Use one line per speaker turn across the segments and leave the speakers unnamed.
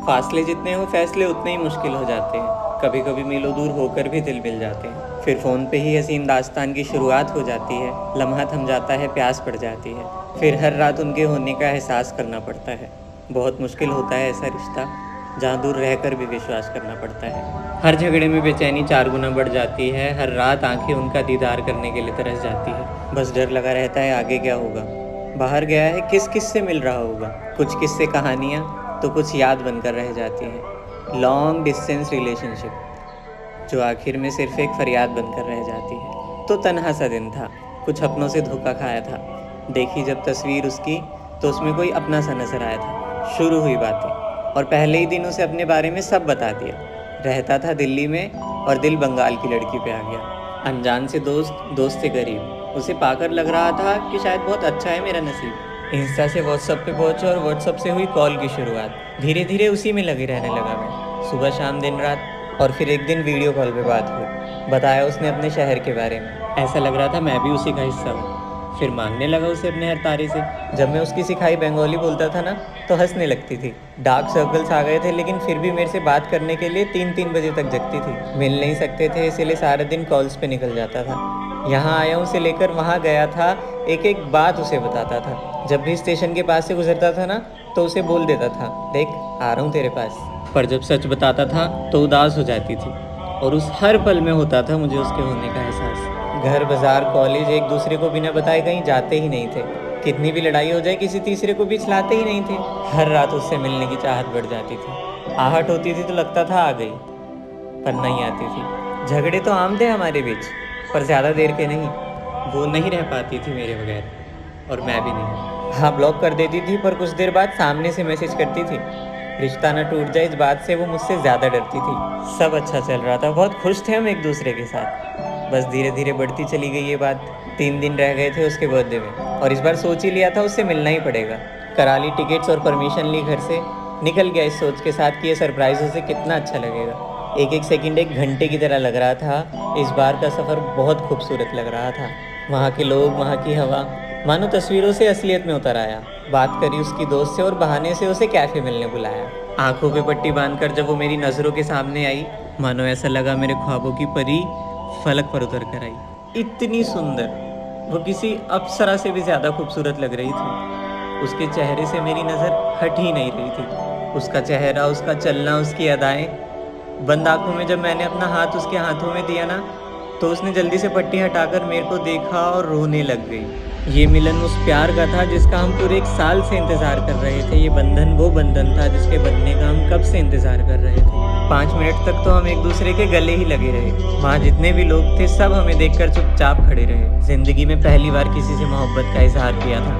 फासले जितने हो फैसले उतने ही मुश्किल हो जाते हैं। कभी कभी मीलों दूर होकर भी दिल मिल जाते हैं। फिर फ़ोन पे ही हसीन दास्तान की शुरुआत हो जाती है। लम्हा थम जाता है, प्यास पड़ जाती है। फिर हर रात उनके होने का एहसास करना पड़ता है। बहुत मुश्किल होता है ऐसा रिश्ता जहाँ दूर रहकर भी विश्वास करना पड़ता है। हर झगड़े में बेचैनी 4 गुना बढ़ जाती है। हर रात आंखें उनका दीदार करने के लिए तरस जाती है। बस डर लगा रहता है आगे क्या होगा। बाहर गया है, किस किस से मिल रहा होगा। कुछ किस्से कहानियाँ तो कुछ याद बनकर रह जाती हैं। लॉन्ग डिस्टेंस रिलेशनशिप जो आखिर में सिर्फ एक फरियाद बनकर रह जाती है। तो तन्हा सा दिन था, कुछ अपनों से धोखा खाया था। देखी जब तस्वीर उसकी तो उसमें कोई अपना सा नजर आया था। शुरू हुई बातें और पहले ही दिन उसे अपने बारे में सब बता दिया। रहता था दिल्ली में और दिल बंगाल की लड़की पे आ गया। अनजान से दोस्त, दोस्त से करीब। उसे पाकर लग रहा था कि शायद बहुत अच्छा है मेरा नसीब। इंस्टा से व्हाट्सएप पे पहुंचा और व्हाट्सएप से हुई कॉल की शुरुआत। धीरे धीरे उसी में लगी रहने लगा मैं, सुबह शाम दिन रात। और फिर एक दिन वीडियो कॉल पे बात हुई। बताया उसने अपने शहर के बारे में। ऐसा लग रहा था मैं भी उसी का हिस्सा हूँ। फिर मांगने लगा उसे अपने हर तारे से। जब मैं उसकी सिखाई बंगाली बोलता था ना तो हंसने लगती थी। डार्क सर्कल्स आ गए थे, लेकिन फिर भी मेरे से बात करने के लिए 3-3 बजे तक जगती थी। मिल नहीं सकते थे इसीलिए सारा दिन कॉल्स पे निकल जाता था। यहाँ आया उसे लेकर वहाँ गया था, एक एक बात उसे बताता था। जब भी स्टेशन के पास से गुजरता था ना तो उसे बोल देता था, देख आ रहा हूँ तेरे पास। पर जब सच बताता था तो उदास हो जाती थी। और उस हर पल में होता था मुझे उसके होने का एहसास। घर बाजार कॉलेज एक दूसरे को बिना बताए कहीं जाते ही नहीं थे। कितनी भी लड़ाई हो जाए किसी तीसरे को बीच लाते ही नहीं थे। हर रात उससे मिलने की चाहत बढ़ जाती थी। आहट होती थी तो लगता था आ गई, पर नहीं आती थी। झगड़े तो आम थे हमारे बीच, पर ज़्यादा देर के नहीं। वो नहीं रह पाती थी मेरे बगैर और मैं भी नहीं। हाँ, ब्लॉक कर देती थी, पर कुछ देर बाद सामने से मैसेज करती थी। रिश्ता न टूट जाए इस बात से वो मुझसे ज़्यादा डरती थी। सब अच्छा चल रहा था, बहुत खुश थे हम एक दूसरे के साथ। बस धीरे धीरे बढ़ती चली गई ये बात। 3 दिन रह गए थे उसके बर्थडे में और इस बार सोच ही लिया था उससे मिलना ही पड़ेगा। करा ली टिकट्स और परमिशन ली घर से। निकल गया इस सोच के साथ कि ये सरप्राइज उसे कितना अच्छा लगेगा। एक एक सेकंड एक घंटे की तरह लग रहा था। इस बार का सफ़र बहुत खूबसूरत लग रहा था। वहाँ के लोग, वहाँ की हवा, मानो तस्वीरों से असलियत में उतर आया। बात करी उसकी दोस्त से और बहाने से उसे कैफ़े मिलने बुलाया। आंखों पे पट्टी बांधकर जब वो मेरी नज़रों के सामने आई, मानो ऐसा लगा मेरे ख्वाबों की परी फलक पर उतर कर आई। इतनी सुंदर, वो किसी अप्सरा से भी ज़्यादा खूबसूरत लग रही थी। उसके चेहरे से मेरी नज़र हट ही नहीं रही थी। उसका चेहरा, उसका चलना, उसकी अदाएं। बंद आंखों में जब मैंने अपना हाथ उसके हाथों में दिया ना तो उसने जल्दी से पट्टी हटाकर मेरे को देखा और रोने लग गई। ये मिलन उस प्यार का था जिसका हम पूरे 1 साल से इंतज़ार कर रहे थे। ये बंधन वो बंधन था जिसके बनने का हम कब से इंतज़ार कर रहे थे। 5 मिनट तक तो हम एक दूसरे के गले ही लगे रहे। वहाँ जितने भी लोग थे सब हमें देखकर चुपचाप खड़े रहे। जिंदगी में पहली बार किसी से मोहब्बत का इजहार किया था।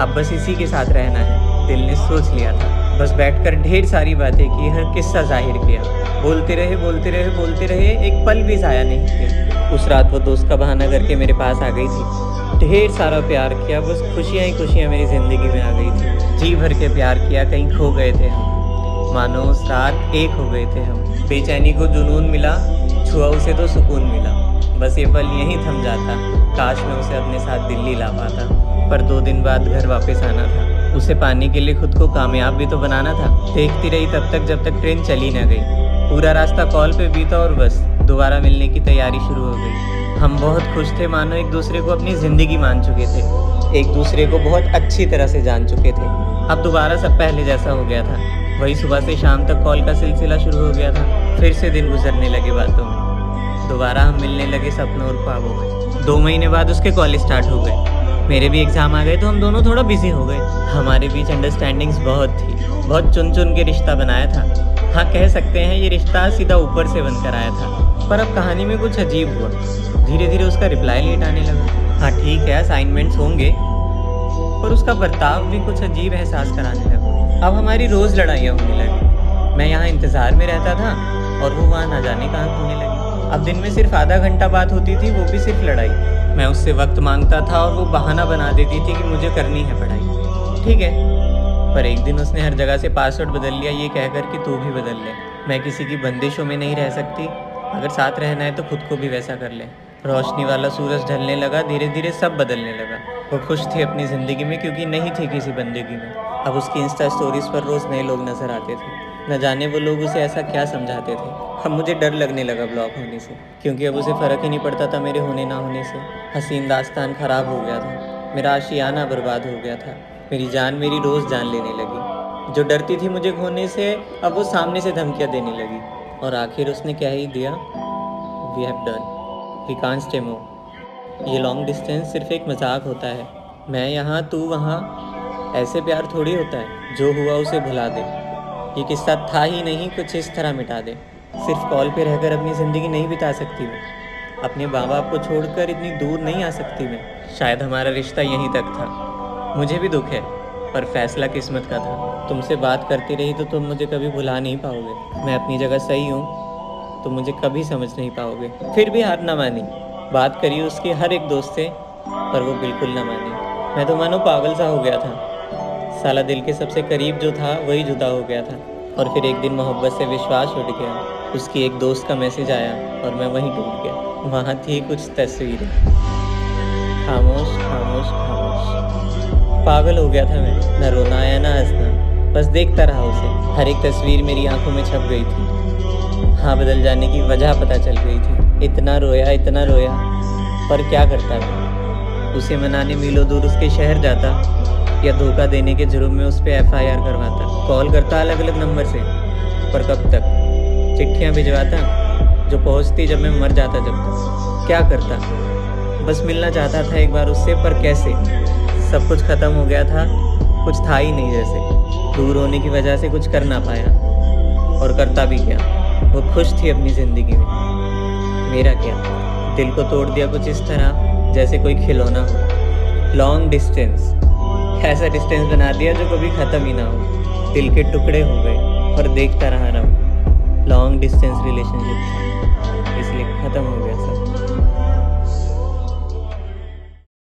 अब बस इसी के साथ रहना है, दिल ने सोच लिया था। बस बैठकर ढेर सारी बातें की, हर किस्सा जाहिर किया। बोलते रहे बोलते रहे बोलते रहे, एक पल भी ज़ाया नहीं किया। उस रात वो दोस्त का बहाना करके मेरे पास आ गई थी। ढेर सारा प्यार किया, बस खुशियाँ ही खुशियाँ मेरी ज़िंदगी में आ गई थी। जी भर के प्यार किया, कहीं खो गए थे हम। मानो उस रात एक हो गए थे हम। बेचैनी को जुनून मिला, छुआ उसे तो सुकून मिला। बस ये पल यहीं थम जाता, काश मैं उसे अपने साथ दिल्ली ला पाता। पर 2 दिन बाद घर वापस आना था। उसे पाने के लिए खुद को कामयाब भी तो बनाना था। देखती रही तब तक जब तक ट्रेन चली ना गई। पूरा रास्ता कॉल पे बीता और बस दोबारा मिलने की तैयारी शुरू हो गई। हम बहुत खुश थे, मानो एक दूसरे को अपनी ज़िंदगी मान चुके थे। एक दूसरे को बहुत अच्छी तरह से जान चुके थे। अब दोबारा सब पहले जैसा हो गया था। वही सुबह से शाम तक कॉल का सिलसिला शुरू हो गया था। फिर से दिन गुजरने लगे बातों में। दोबारा हम मिलने लगे सपनों और ख्वाबों में। 2 महीने बाद उसके कॉलेज स्टार्ट हो गए। मेरे भी एग्ज़ाम आ गए तो हम दोनों थोड़ा बिजी हो गए। हमारे बीच अंडरस्टैंडिंग्स बहुत थी। बहुत चुन चुन के रिश्ता बनाया था। हाँ, कह सकते हैं ये रिश्ता सीधा ऊपर से बनकर आया था। पर अब कहानी में कुछ अजीब हुआ। धीरे धीरे उसका रिप्लाई लेट आने लगा। हाँ ठीक है, असाइनमेंट्स होंगे, पर उसका बर्ताव भी कुछ अजीब एहसास कराने लगा। अब हमारी रोज़ लड़ाइयाँ होने लगी। मैं यहाँ इंतज़ार में रहता था और वो वहाँ ना जाने कहाँ खोने लगी। अब दिन में सिर्फ आधा घंटा बात होती थी, वो भी सिर्फ लड़ाई। मैं उससे वक्त मांगता था और वो बहाना बना देती थी कि मुझे करनी है पढ़ाई। ठीक है, पर एक दिन उसने हर जगह से पासवर्ड बदल लिया, ये कहकर कि तू भी बदल ले। मैं किसी की बंदिशों में नहीं रह सकती। अगर साथ रहना है तो खुद को भी वैसा कर ले। रोशनी वाला सूरज ढलने लगा। धीरे धीरे सब बदलने लगा। वो खुश थी अपनी ज़िंदगी में क्योंकि नहीं थी किसी बंदगी में। अब उसकी इंस्टा स्टोरीज़ पर रोज़ नए लोग नज़र आते थे। न जाने वो लोग उसे ऐसा क्या समझाते थे। अब मुझे डर लगने लगा ब्लॉक होने से, क्योंकि अब उसे फ़र्क ही नहीं पड़ता था मेरे होने ना होने से। हसीन दास्तान ख़राब हो गया था, मेरा आशियाना बर्बाद हो गया था, मेरी जान मेरी रोज़ जान लेने लगी। जो डरती थी मुझे खोने से, अब वो सामने से धमकियाँ देने लगी। और आखिर उसने क्या ही दिया, we have done, we can't stay more. ये लॉन्ग डिस्टेंस सिर्फ एक मजाक होता है, मैं यहाँ तू वहाँ, ऐसे प्यार थोड़ी होता है। जो हुआ उसे भुला दे, ये किस्सा था ही नहीं, कुछ इस तरह मिटा दे। सिर्फ कॉल पे रहकर अपनी ज़िंदगी नहीं बिता सकती मैं, अपने माँ बाप को छोड़कर इतनी दूर नहीं आ सकती मैं। शायद हमारा रिश्ता यहीं तक था, मुझे भी दुख है, पर फैसला किस्मत का था। तुमसे बात करती रही तो तुम मुझे कभी भुला नहीं पाओगे। मैं अपनी जगह सही हूँ, तुम मुझे कभी समझ नहीं पाओगे। फिर भी हार ना मानी, बात करी उसके हर एक दोस्त से, पर वो बिल्कुल ना मानी। मैं तो मानो पागल सा हो गया था, साला दिल के सबसे करीब जो था वही जुदा हो गया था। और फिर एक दिन मोहब्बत से विश्वास उठ गया, उसकी एक दोस्त का मैसेज आया और मैं वहीं टूट गया। वहाँ थी कुछ तस्वीरें, खामोश खामोश खामोश। पागल हो गया था मैं, न रोना आया ना हंसना, बस देखता रहा उसे। हर एक तस्वीर मेरी आंखों में छप गई थी, हाँ बदल जाने की वजह पता चल गई थी। इतना रोया, पर क्या करता मैं, उसे मनाने मीलों दूर उसके शहर जाता, या धोखा देने के जुर्म में उस पर FIR करवाता। कॉल करता अलग अलग नंबर से, पर कब तक। चिट्ठियाँ भिजवाता जो पहुँचती जब मैं मर जाता। जब तक क्या करता, बस मिलना चाहता था एक बार उससे, पर कैसे। सब कुछ ख़त्म हो गया था, कुछ था ही नहीं जैसे। दूर होने की वजह से कुछ कर ना पाया, और करता भी क्या। वो खुश थी अपनी ज़िंदगी में, मेरा क्या। दिल को तोड़ दिया कुछ इस तरह जैसे कोई खिलौना हो। लॉन्ग डिस्टेंस, ऐसा डिस्टेंस बना दिया जो कभी ख़त्म ही ना हो। दिल के टुकड़े हो गए और देखता रहा। लॉन्ग डिस्टेंस रिलेशनशिप था, इसलिए ख़त्म हो गया।